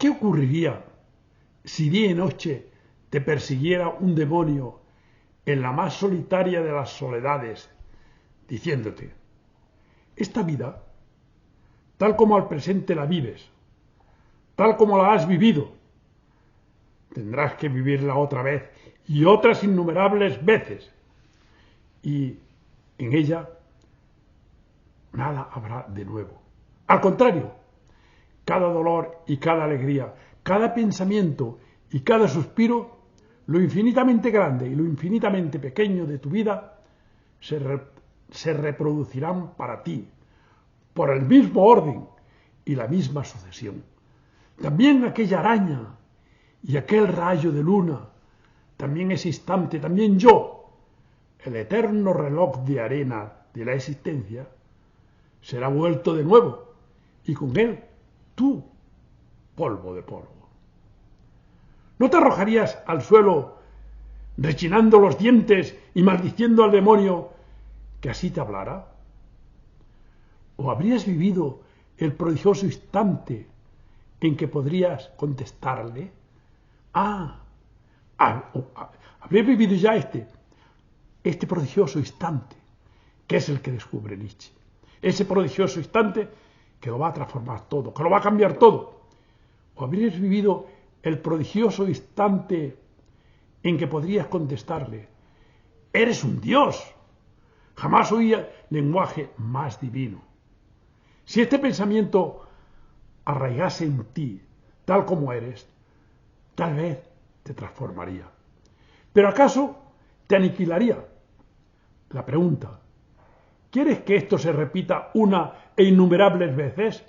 ¿Qué ocurriría si día y noche te persiguiera un demonio en la más solitaria de las soledades, diciéndote: esta vida, tal como al presente la vives, tal como la has vivido, tendrás que vivirla otra vez y otras innumerables veces, y en ella nada habrá de nuevo? Al contrario, cada dolor y cada alegría, cada pensamiento y cada suspiro, lo infinitamente grande y lo infinitamente pequeño de tu vida, se reproducirán para ti, por el mismo orden y la misma sucesión. También aquella araña y aquel rayo de luna, también ese instante, también yo, el eterno reloj de arena de la existencia, será vuelto de nuevo, y con él tú, polvo de polvo. ¿No te arrojarías al suelo rechinando los dientes y maldiciendo al demonio que así te hablara? ¿O habrías vivido el prodigioso instante en que podrías contestarle? Habrías vivido ya este prodigioso instante, que es el que descubre Nietzsche. Ese prodigioso instante que lo va a transformar todo, que lo va a cambiar todo. ¿O habrías vivido el prodigioso instante en que podrías contestarle: eres un dios? Jamás oía lenguaje más divino. Si este pensamiento arraigase en ti, tal como eres, tal vez te transformaría. ¿Pero acaso te aniquilaría? La pregunta: ¿quieres que esto se repita una e innumerables veces?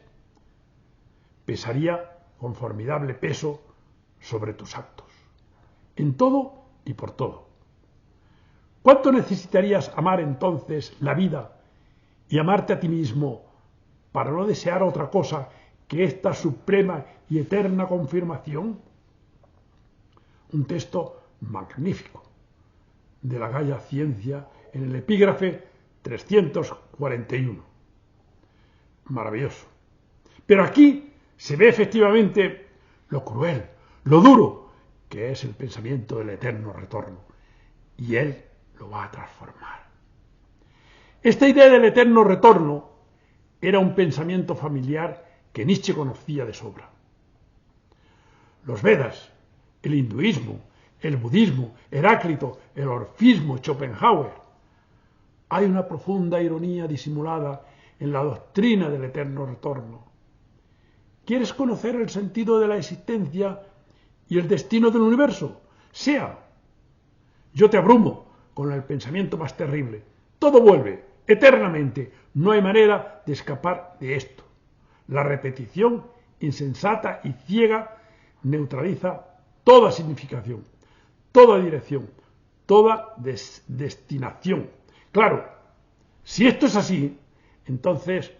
Pesaría con formidable peso sobre tus actos, en todo y por todo. ¿Cuánto necesitarías amar entonces la vida y amarte a ti mismo para no desear otra cosa que esta suprema y eterna confirmación? Un texto magnífico de la Gaia Ciencia en el epígrafe 341. Maravilloso. Pero aquí se ve efectivamente lo cruel, lo duro, que es el pensamiento del eterno retorno. Y él lo va a transformar. Esta idea del eterno retorno era un pensamiento familiar que Nietzsche conocía de sobra. Los Vedas, el hinduismo, el budismo, Heráclito, el orfismo, Schopenhauer. Hay una profunda ironía disimulada en la doctrina del eterno retorno. ¿Quieres conocer el sentido de la existencia y el destino del universo? Sea. Yo te abrumo con el pensamiento más terrible. Todo vuelve, eternamente. No hay manera de escapar de esto. La repetición insensata y ciega neutraliza toda significación, toda dirección, toda destinación. Claro, si esto es así, entonces,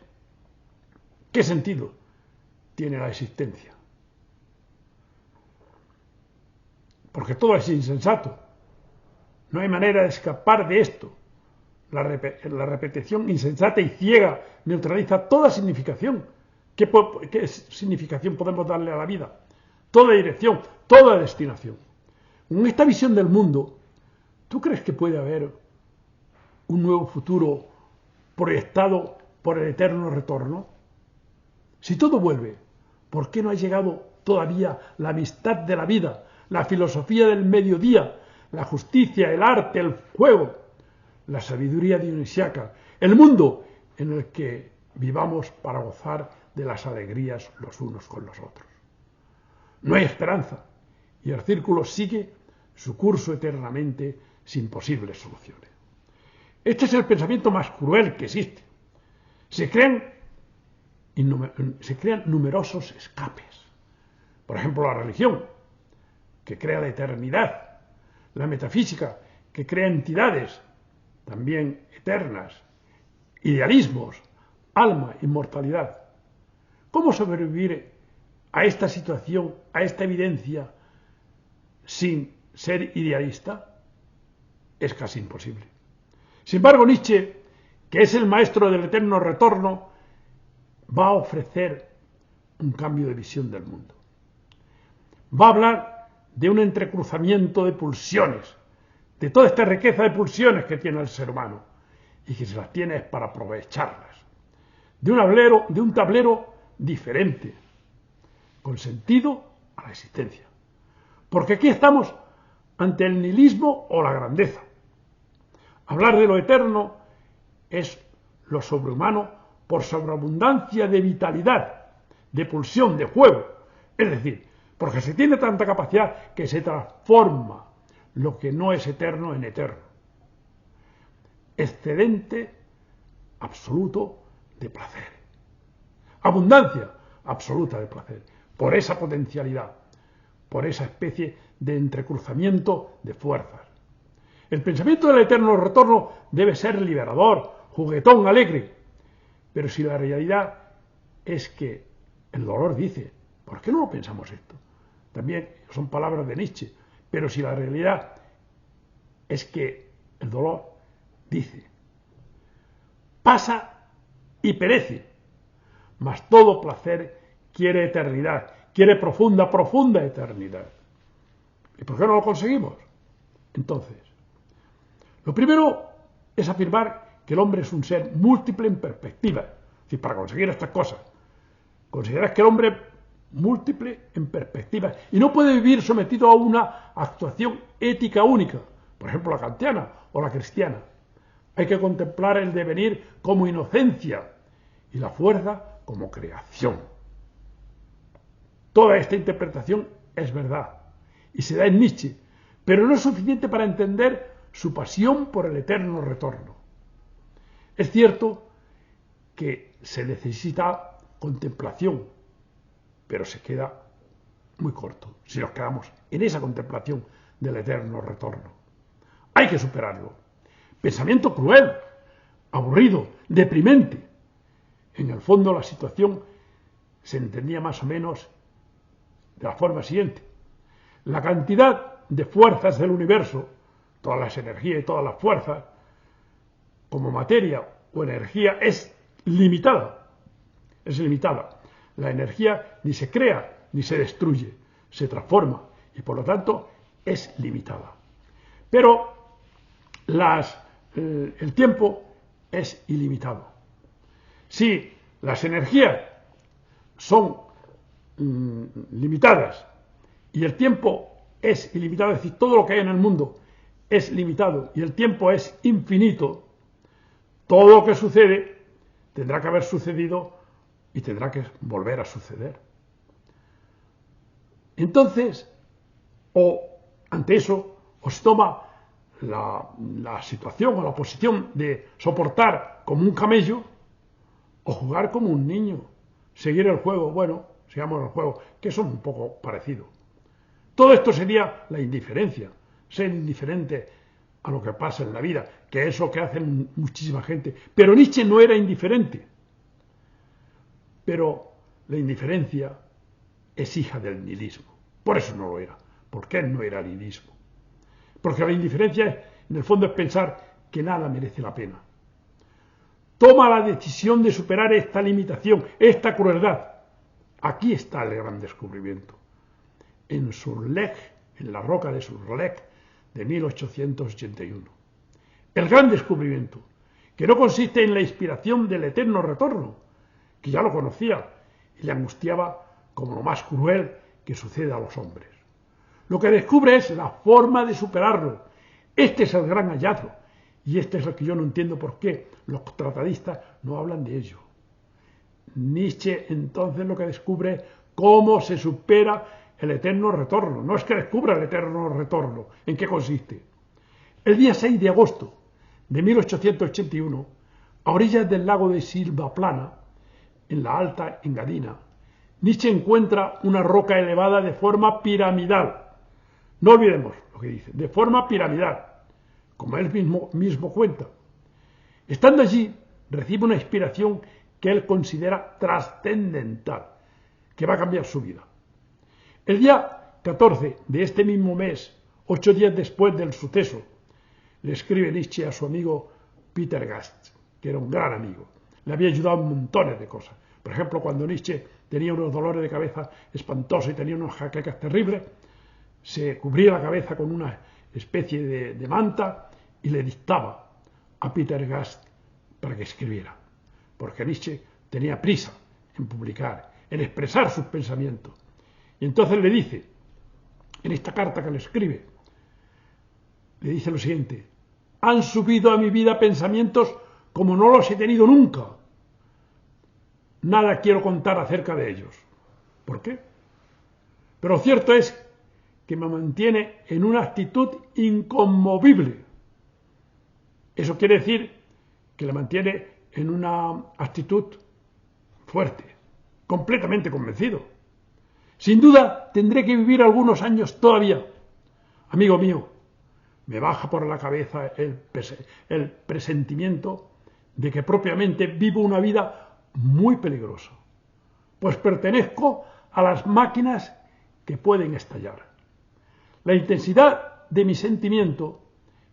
¿qué sentido tiene la existencia? Porque todo es insensato. No hay manera de escapar de esto. La repetición insensata y ciega neutraliza toda significación. ¿Qué significación podemos darle a la vida? Toda dirección, toda destinación. Con esta visión del mundo, ¿tú crees que puede haber un nuevo futuro proyectado por el eterno retorno? Si todo vuelve, ¿por qué no ha llegado todavía la amistad de la vida, la filosofía del mediodía, la justicia, el arte, el fuego, la sabiduría dionisiaca, el mundo en el que vivamos para gozar de las alegrías los unos con los otros? No hay esperanza y el círculo sigue su curso eternamente sin posibles soluciones. Este es el pensamiento más cruel que existe. Se crean numerosos escapes. Por ejemplo, la religión, que crea la eternidad. La metafísica, que crea entidades también eternas. Idealismos, alma, inmortalidad. ¿Cómo sobrevivir a esta situación, a esta evidencia, sin ser idealista? Es casi imposible. Sin embargo, Nietzsche, que es el maestro del eterno retorno, va a ofrecer un cambio de visión del mundo. va a hablar de un entrecruzamiento de pulsiones, de toda esta riqueza de pulsiones que tiene el ser humano y que se las tiene es para aprovecharlas, de un tablero diferente, con sentido a la existencia. Porque aquí estamos ante el nihilismo o la grandeza. Hablar de lo eterno es lo sobrehumano por sobreabundancia de vitalidad, de pulsión, de juego. Es decir, porque se tiene tanta capacidad que se transforma lo que no es eterno en eterno. Excedente absoluto de placer. Abundancia absoluta de placer. Por esa potencialidad, por esa especie de entrecruzamiento de fuerzas. El pensamiento del eterno retorno debe ser liberador, juguetón, alegre. Pero si la realidad es que el dolor dice, ¿por qué no lo pensamos esto? También son palabras de Nietzsche. Pero si la realidad es que el dolor dice, pasa y perece, mas todo placer quiere eternidad, quiere profunda, profunda eternidad. ¿Y por qué no lo conseguimos? Entonces, lo primero es afirmar que el hombre es un ser múltiple en perspectiva. Es decir, para conseguir estas cosas, considerar que el hombre es múltiple en perspectiva y no puede vivir sometido a una actuación ética única, por ejemplo la kantiana o la cristiana. Hay que contemplar el devenir como inocencia y la fuerza como creación. Toda esta interpretación es verdad y se da en Nietzsche, pero no es suficiente para entender su pasión por el eterno retorno. Es cierto que se necesita contemplación, pero se queda muy corto si nos quedamos en esa contemplación del eterno retorno. Hay que superarlo. Pensamiento cruel, aburrido, deprimente. En el fondo la situación se entendía más o menos de la forma siguiente. La cantidad de fuerzas del universo, todas las energías y todas las fuerzas, como materia o energía, es limitada. Es limitada. La energía ni se crea ni se destruye, se transforma y por lo tanto es limitada. Pero el tiempo es ilimitado. Si las energías son limitadas y el tiempo es ilimitado, es decir, todo lo que hay en el mundo es limitado y el tiempo es infinito, todo lo que sucede tendrá que haber sucedido y tendrá que volver a suceder. Entonces, ante eso, os toma la situación o la posición de soportar como un camello o jugar como un niño, seguir el juego. Bueno, sigamos el juego, que son un poco parecidos. Todo esto sería la indiferencia, ser indiferente a lo que pasa en la vida, que es lo que hace muchísima gente. Pero Nietzsche no era indiferente. Pero la indiferencia es hija del nihilismo. Por eso no lo era. ¿Por qué no era nihilismo? Porque la indiferencia, en el fondo, es pensar que nada merece la pena. Toma la decisión de superar esta limitación, esta crueldad. Aquí está el gran descubrimiento. En Surlec, en la roca de Surlec, de 1881. El gran descubrimiento, que no consiste en la inspiración del eterno retorno, que ya lo conocía y le angustiaba como lo más cruel que sucede a los hombres. Lo que descubre es la forma de superarlo. Este es el gran hallazgo. Y este es lo que yo no entiendo por qué los tratadistas no hablan de ello. Nietzsche entonces lo que descubre es cómo se supera el eterno retorno. No es que descubra el eterno retorno. ¿En qué consiste? El día 6 de agosto de 1881, a orillas del lago de Silvaplana, en la Alta Engadina, Nietzsche encuentra una roca elevada de forma piramidal. No olvidemos lo que dice, de forma piramidal, como él mismo cuenta. Estando allí, recibe una inspiración que él considera trascendental, que va a cambiar su vida. El día 14 de este mismo mes, 8 días después del suceso, le escribe Nietzsche a su amigo Peter Gast, que era un gran amigo. Le había ayudado en montones de cosas. Por ejemplo, cuando Nietzsche tenía unos dolores de cabeza espantosos y tenía unas jaquecas terribles, se cubría la cabeza con una especie de manta y le dictaba a Peter Gast para que escribiera, porque Nietzsche tenía prisa en publicar, en expresar sus pensamientos. Y entonces le dice, en esta carta que le escribe, le dice lo siguiente: han subido a mi vida pensamientos como no los he tenido nunca. Nada quiero contar acerca de ellos. ¿Por qué? Pero cierto es que me mantiene en una actitud inconmovible. Eso quiere decir que le mantiene en una actitud fuerte, completamente convencido. Sin duda tendré que vivir algunos años todavía. Amigo mío, me baja por la cabeza el presentimiento de que propiamente vivo una vida muy peligrosa, pues pertenezco a las máquinas que pueden estallar. La intensidad de mi sentimiento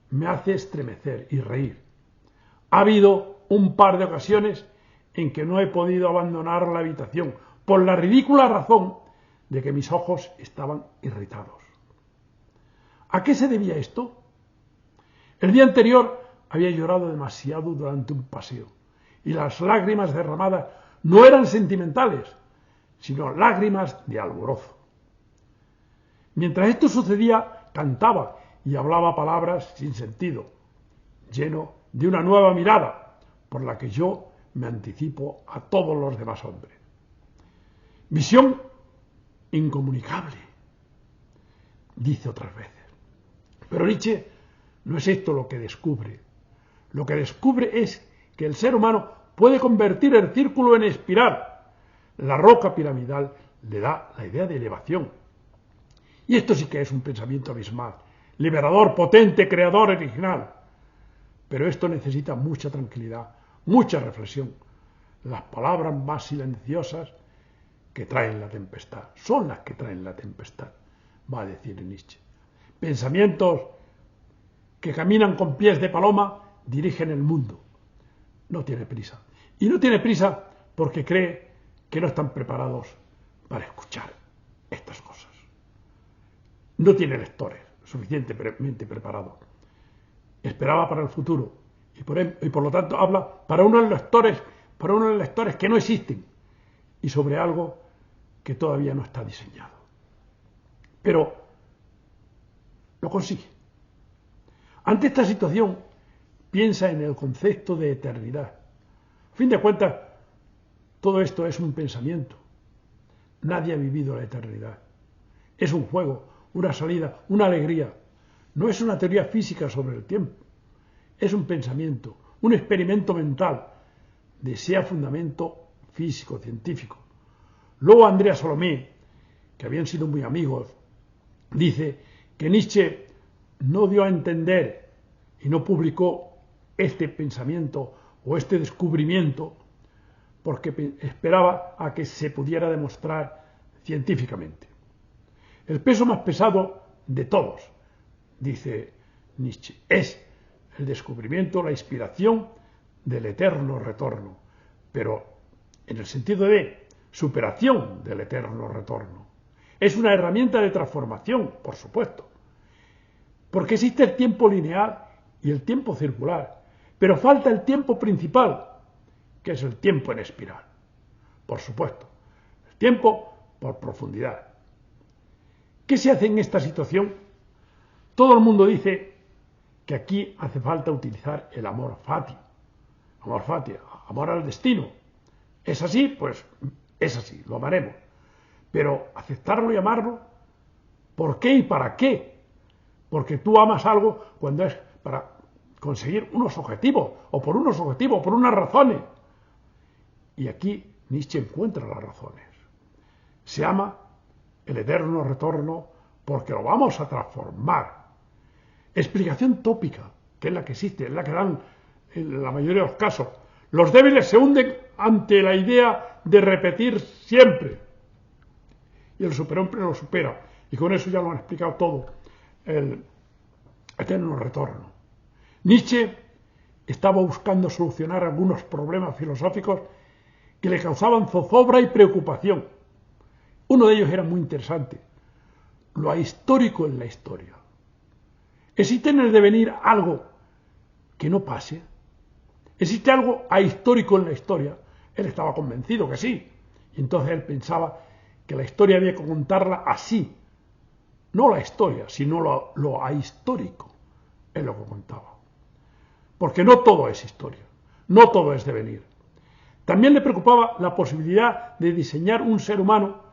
me hace estremecer y reír. Ha habido un par de ocasiones en que no he podido abandonar la habitación por la ridícula razón de que mis ojos estaban irritados. ¿A qué se debía esto? El día anterior había llorado demasiado durante un paseo y las lágrimas derramadas no eran sentimentales, sino lágrimas de alborozo. Mientras esto sucedía, cantaba y hablaba palabras sin sentido, lleno de una nueva mirada por la que yo me anticipo a todos los demás hombres. Visión incomunicable, dice otras veces. Pero Nietzsche no es esto lo que descubre. Lo que descubre es que el ser humano puede convertir el círculo en espiral. La roca piramidal le da la idea de elevación. Y esto sí que es un pensamiento abismal, liberador, potente, creador, original. Pero esto necesita mucha tranquilidad, mucha reflexión. Las palabras más silenciosas que traen la tempestad son las que traen la tempestad, va a decir Nietzsche. Pensamientos que caminan con pies de paloma dirigen el mundo. No tiene prisa. Y no tiene prisa porque cree que no están preparados para escuchar estas cosas. No tiene lectores suficientemente preparados. Esperaba para el futuro y por lo tanto habla para unos lectores que no existen y sobre algo que todavía no está diseñado. Pero lo consigue. Ante esta situación, piensa en el concepto de eternidad. A fin de cuentas, todo esto es un pensamiento. Nadie ha vivido la eternidad. Es un juego, una salida, una alegría. No es una teoría física sobre el tiempo. Es un pensamiento, un experimento mental, desea fundamento físico, científico. Luego Andrea Salomé, que habían sido muy amigos, dice que Nietzsche no dio a entender y no publicó este pensamiento o este descubrimiento porque esperaba a que se pudiera demostrar científicamente. El peso más pesado de todos, dice Nietzsche, es el descubrimiento, la inspiración del eterno retorno, pero en el sentido de superación del eterno retorno. Es una herramienta de transformación, por supuesto, porque existe el tiempo lineal y el tiempo circular, pero falta el tiempo principal, que es el tiempo en espiral, por supuesto, el tiempo por profundidad. ¿Qué se hace en esta situación? Todo el mundo dice que aquí hace falta utilizar el amor fati, amor al destino. ¿Es así? Pues es así, lo amaremos. Pero aceptarlo y amarlo, ¿por qué y para qué? Porque tú amas algo cuando es para conseguir unos objetivos, o por unos objetivos, por unas razones. Y aquí Nietzsche encuentra las razones. Se ama el eterno retorno porque lo vamos a transformar. Explicación tópica, que es la que existe, es la que dan en la mayoría de los casos. Los débiles se hunden ante la idea de repetir siempre. Y el superhombre lo supera. Y con eso ya lo han explicado todo. El eterno retorno. Nietzsche estaba buscando solucionar algunos problemas filosóficos que le causaban zozobra y preocupación. Uno de ellos era muy interesante: lo ahistórico en la historia. ¿Existe en el devenir algo que no pase? ¿Existe algo ahistórico en la historia? Él estaba convencido que sí. Y entonces él pensaba que la historia había que contarla así. No la historia, sino lo ahistórico. Es lo que contaba. Porque no todo es historia. No todo es devenir. También le preocupaba la posibilidad de diseñar un ser humano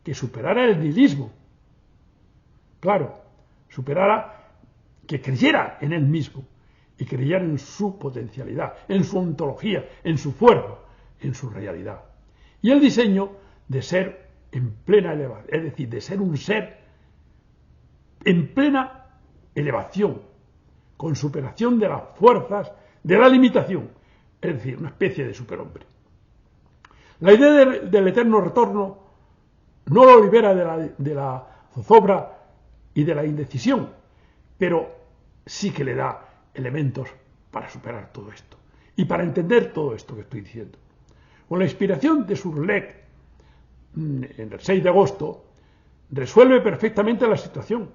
que superara el nihilismo. Claro, que creyera en él mismo y creyera en su potencialidad, en su ontología, en su fuerza, en su realidad. Y el diseño de ser en plena elevación, es decir, de ser un ser en plena elevación, con superación de las fuerzas de la limitación, es decir, una especie de superhombre. La idea del eterno retorno no lo libera de la zozobra y de la indecisión, pero sí que le da elementos para superar todo esto y para entender todo esto que estoy diciendo. Con la inspiración de Surlec, en el 6 de agosto, resuelve perfectamente la situación.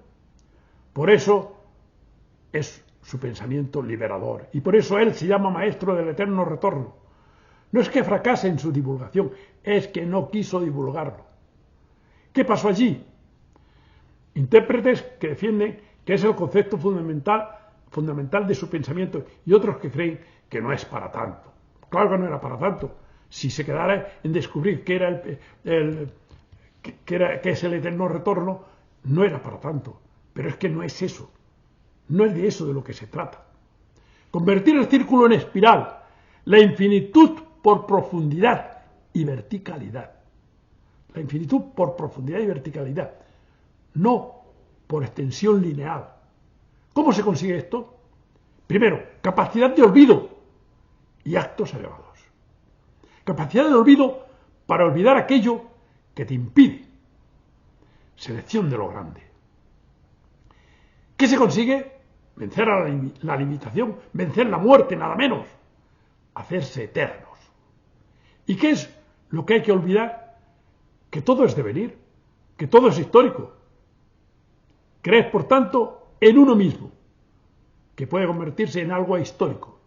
Por eso es su pensamiento liberador y por eso él se llama maestro del eterno retorno. No es que fracase en su divulgación, es que no quiso divulgarlo. ¿Qué pasó allí? Intérpretes que defienden que es el concepto fundamental de su pensamiento y otros que creen que no es para tanto. Claro que no era para tanto. Si se quedara en descubrir qué es el eterno retorno, no era para tanto. Pero es que no es eso. No es de eso de lo que se trata. Convertir el círculo en espiral, la infinitud por profundidad y verticalidad. La infinitud por profundidad y verticalidad, no por extensión lineal. ¿Cómo se consigue esto? Primero, capacidad de olvido y actos elevados. Capacidad de olvido para olvidar aquello que te impide. Selección de lo grande. ¿Qué se consigue? Vencer a la limitación, vencer la muerte, nada menos. Hacerse eternos. ¿Y qué es lo que hay que olvidar? Que todo es devenir, que todo es histórico. Crees, por tanto, en uno mismo, que puede convertirse en algo histórico.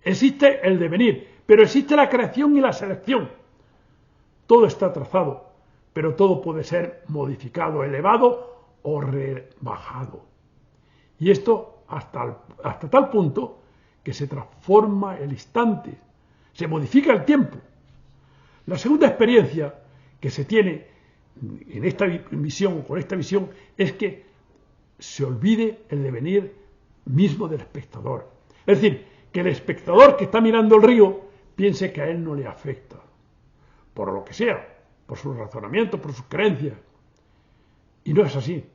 Existe el devenir, pero existe la creación y la selección. Todo está trazado, pero todo puede ser modificado, elevado o rebajado. Y esto hasta tal punto que se transforma el instante, se modifica el tiempo. La segunda experiencia que se tiene en esta visión, con esta visión, es que se olvide el devenir mismo del espectador. Es decir, que el espectador que está mirando el río piense que a él no le afecta, por lo que sea, por sus razonamientos, por sus creencias. Y no es así.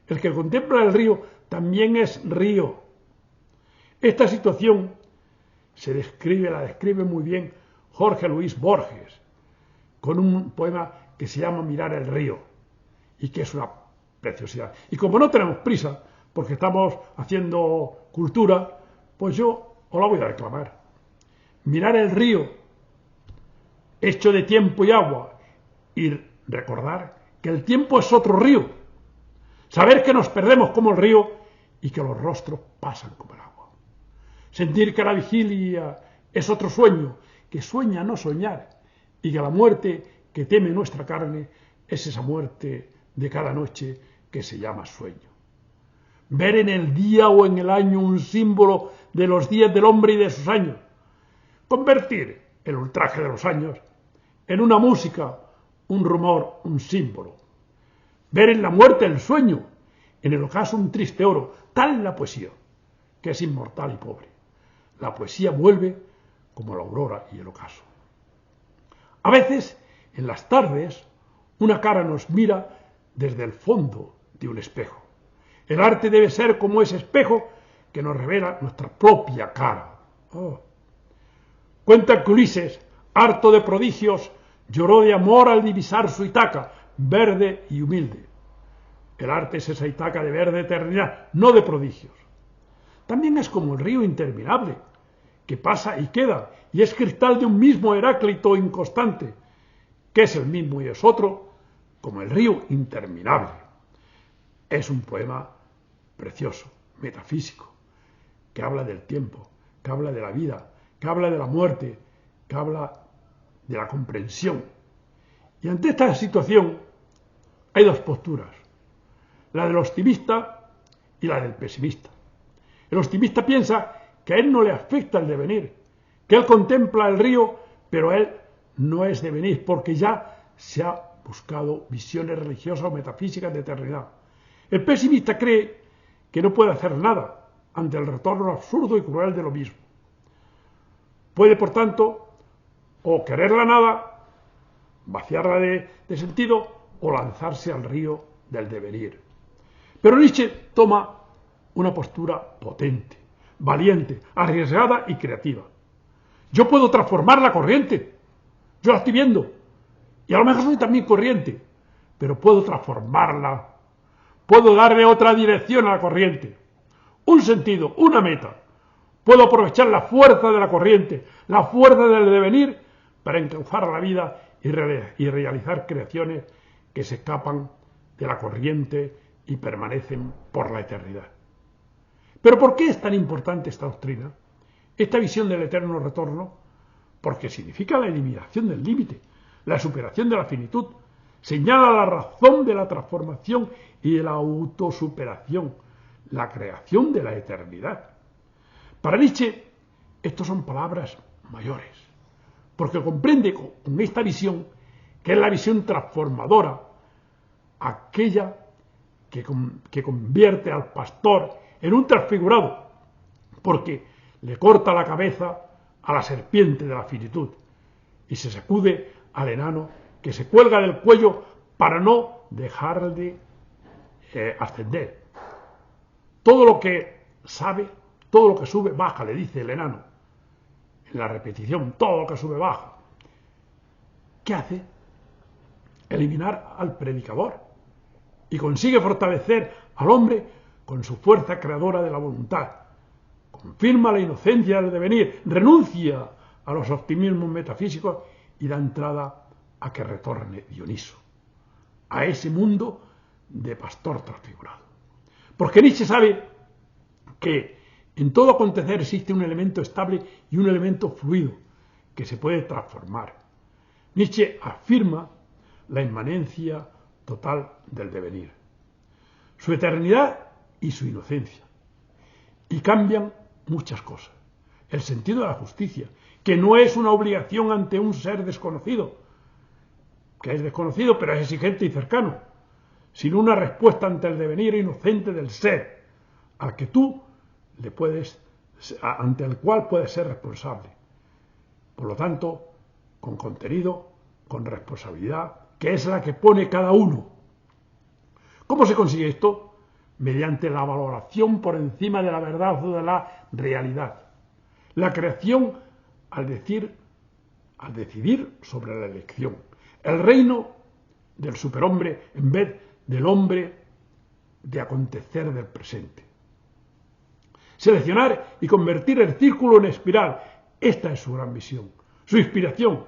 El que contempla el río también es río. Esta situación la describe muy bien Jorge Luis Borges, con un poema que se llama Mirar el río, y que es una preciosidad. Y como no tenemos prisa, porque estamos haciendo cultura, pues yo os la voy a declamar. Mirar el río, hecho de tiempo y agua, y recordar que el tiempo es otro río. Saber que nos perdemos como el río y que los rostros pasan como el agua. Sentir que la vigilia es otro sueño, que sueña no soñar, y que la muerte que teme nuestra carne es esa muerte de cada noche que se llama sueño. Ver en el día o en el año un símbolo de los días del hombre y de sus años. Convertir el ultraje de los años en una música, un rumor, un símbolo. Ver en la muerte el sueño, en el ocaso un triste oro. Tal es la poesía, que es inmortal y pobre. La poesía vuelve como la aurora y el ocaso. A veces, en las tardes, una cara nos mira desde el fondo de un espejo. El arte debe ser como ese espejo que nos revela nuestra propia cara. Oh. Cuenta que Ulises, harto de prodigios, lloró de amor al divisar su Ítaca, verde y humilde. El arte es esa Ítaca de verde eternidad, no de prodigios. También es como el río interminable, que pasa y queda, y es cristal de un mismo Heráclito inconstante, que es el mismo y es otro, como el río interminable. Es un poema precioso, metafísico, que habla del tiempo, que habla de la vida, que habla de la muerte, que habla de la comprensión. Y ante esta situación hay dos posturas, la del optimista y la del pesimista. El optimista piensa que a él no le afecta el devenir, que él contempla el río, pero a él no es devenir, porque ya se ha buscado visiones religiosas o metafísicas de eternidad. El pesimista cree que no puede hacer nada ante el retorno absurdo y cruel de lo mismo. Puede, por tanto, o querer la nada, vaciarla de sentido, o lanzarse al río del devenir. Pero Nietzsche toma una postura potente, valiente, arriesgada y creativa. Yo puedo transformar la corriente, yo la estoy viendo, y a lo mejor soy también corriente, pero puedo transformarla, puedo darle otra dirección a la corriente, un sentido, una meta. Puedo aprovechar la fuerza de la corriente, la fuerza del devenir, para encauzar la vida y realizar creaciones que se escapan de la corriente y permanecen por la eternidad. ¿Pero por qué es tan importante esta doctrina? Esta visión del eterno retorno, porque significa la eliminación del límite, la superación de la finitud, señala la razón de la transformación y de la autosuperación, la creación de la eternidad. Para Nietzsche, estas son palabras mayores, porque comprende con esta visión, que es la visión transformadora, aquella que convierte al pastor en un transfigurado, porque le corta la cabeza a la serpiente de la finitud y se sacude al enano que se cuelga del cuello para no dejar de ascender. Todo lo que sabe, todo lo que sube, baja, le dice el enano. En la repetición, todo lo que sube, baja. ¿Qué hace? Eliminar al predicador y consigue fortalecer al hombre con su fuerza creadora de la voluntad. Confirma la inocencia del devenir, renuncia a los optimismos metafísicos y da entrada a que retorne Dioniso, a ese mundo de pastor transfigurado. Porque Nietzsche sabe que en todo acontecer existe un elemento estable y un elemento fluido que se puede transformar. Nietzsche afirma la inmanencia total del devenir, su eternidad y su inocencia. Y cambian muchas cosas. El sentido de la justicia, que no es una obligación ante un ser desconocido, que es desconocido pero es exigente y cercano, sino una respuesta ante el devenir inocente del ser, al que tú le puedes, ante el cual puedes ser responsable. Por lo tanto, con contenido, con responsabilidad, que es la que pone cada uno. ¿Cómo se consigue esto? Mediante la valoración por encima de la verdad o de la realidad. La creación al decidir sobre la elección. El reino del superhombre en vez del hombre de acontecer del presente. Seleccionar y convertir el círculo en espiral. Esta es su gran visión, su inspiración.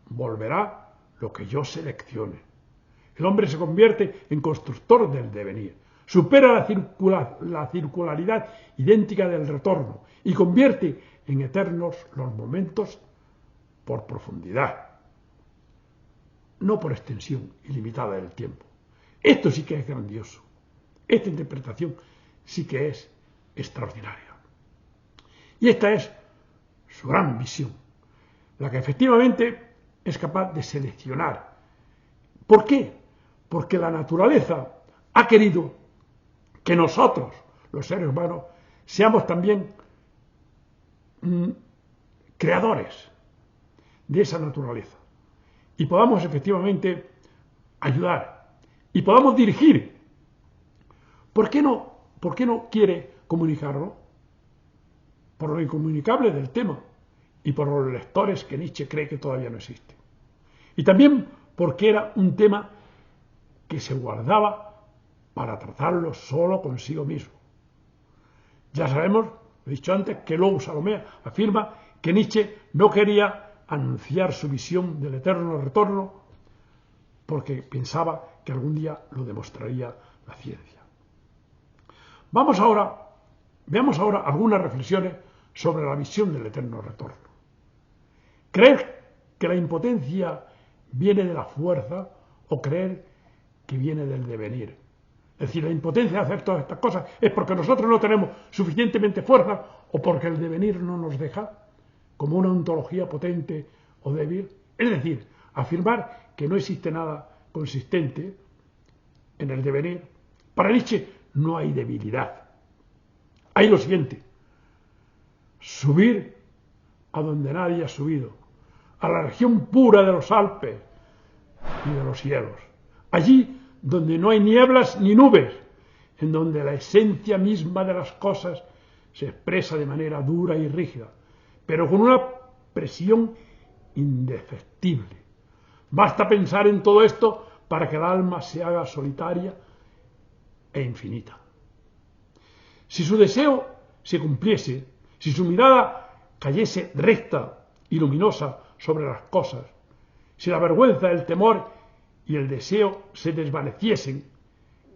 Volverá lo que yo seleccione. El hombre se convierte en constructor del devenir. Supera la circularidad idéntica del retorno y convierte en eternos los momentos por profundidad, no por extensión ilimitada del tiempo. Esto sí que es grandioso. Esta interpretación sí que es extraordinaria. Y esta es su gran visión, la que efectivamente es capaz de seleccionar. ¿Por qué? Porque la naturaleza ha querido que nosotros, los seres humanos, seamos también creadores de esa naturaleza y podamos efectivamente ayudar y podamos dirigir. ¿Por qué no quiere comunicarlo? Por lo incomunicable del tema y por los lectores que Nietzsche cree que todavía no existen. Y también porque era un tema que se guardaba para tratarlo solo consigo mismo. Ya sabemos Lo he dicho antes, que luego Salomé afirma que Nietzsche no quería anunciar su visión del eterno retorno porque pensaba que algún día lo demostraría la ciencia. Veamos ahora algunas reflexiones sobre la visión del eterno retorno. ¿Creer que la impotencia viene de la fuerza o creer que viene del devenir? Es decir, la impotencia de hacer todas estas cosas es porque nosotros no tenemos suficientemente fuerza o porque el devenir no nos deja, como una ontología potente o débil. Es decir, afirmar que no existe nada consistente en el devenir. Para Nietzsche no hay debilidad. Hay lo siguiente: subir a donde nadie ha subido, a la región pura de los Alpes y de los cielos. Allí donde no hay nieblas ni nubes, en donde la esencia misma de las cosas se expresa de manera dura y rígida, pero con una presión indefectible. Basta pensar en todo esto para que el alma se haga solitaria e infinita. Si su deseo se cumpliese, si su mirada cayese recta y luminosa sobre las cosas, si la vergüenza, el temor y el deseo se desvaneciesen,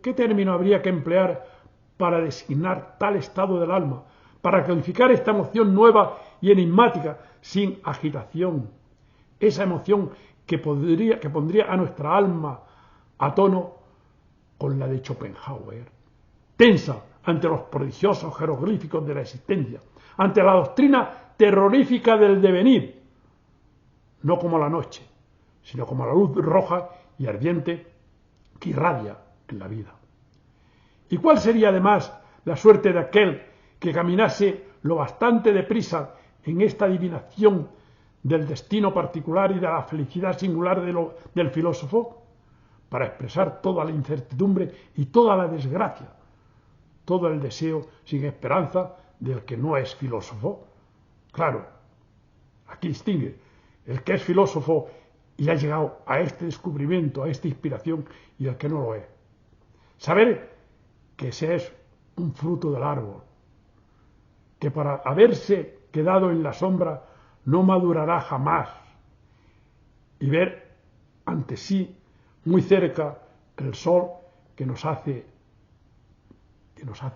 ¿qué término habría que emplear para designar tal estado del alma, para calificar esta emoción nueva y enigmática, sin agitación? Esa emoción que pondría a nuestra alma a tono con la de Schopenhauer, tensa ante los prodigiosos jeroglíficos de la existencia, ante la doctrina terrorífica del devenir, no como la noche, sino como la luz roja y ardiente que irradia en la vida. ¿Y cuál sería además la suerte de aquel que caminase lo bastante deprisa en esta adivinación del destino particular y de la felicidad singular del filósofo, para expresar toda la incertidumbre y toda la desgracia, todo el deseo sin esperanza del que no es filósofo? Claro, aquí distingue el que es filósofo y ha llegado a este descubrimiento, a esta inspiración, y el que no lo es. Saber que ese es un fruto del árbol, que para haberse quedado en la sombra no madurará jamás, y ver ante sí, muy cerca, el sol que nos hace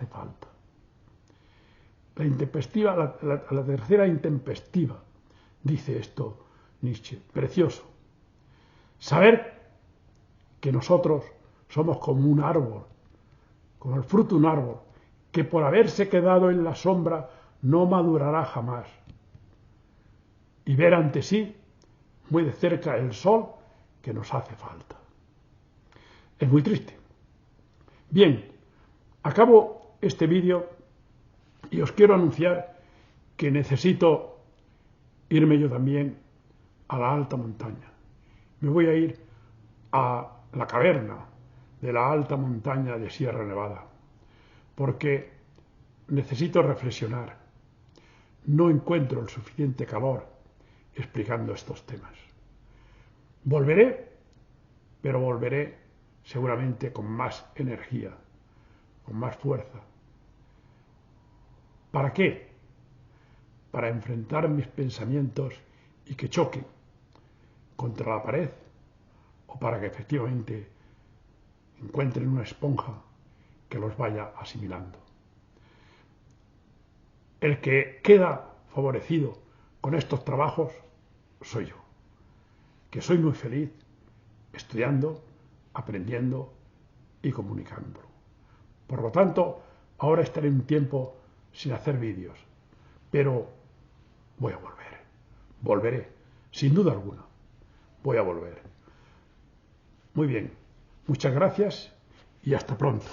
falta. La intempestiva, la tercera intempestiva, dice esto Nietzsche, precioso. Saber que nosotros somos como un árbol, como el fruto de un árbol, que por haberse quedado en la sombra no madurará jamás. Y ver ante sí, muy de cerca, el sol que nos hace falta. Es muy triste. Bien, acabo este vídeo y os quiero anunciar que necesito irme yo también a la alta montaña. Me voy a ir a la caverna de la alta montaña de Sierra Nevada, porque necesito reflexionar. No encuentro el suficiente calor explicando estos temas. Volveré, pero volveré seguramente con más energía, con más fuerza. ¿Para qué? Para enfrentar mis pensamientos y que choquen contra la pared, o para que efectivamente encuentren una esponja que los vaya asimilando. El que queda favorecido con estos trabajos soy yo, que soy muy feliz estudiando, aprendiendo y comunicándolo. Por lo tanto, ahora estaré un tiempo sin hacer vídeos, pero voy a volver. Volveré, sin duda alguna. Voy a volver. Muy bien, muchas gracias y hasta pronto.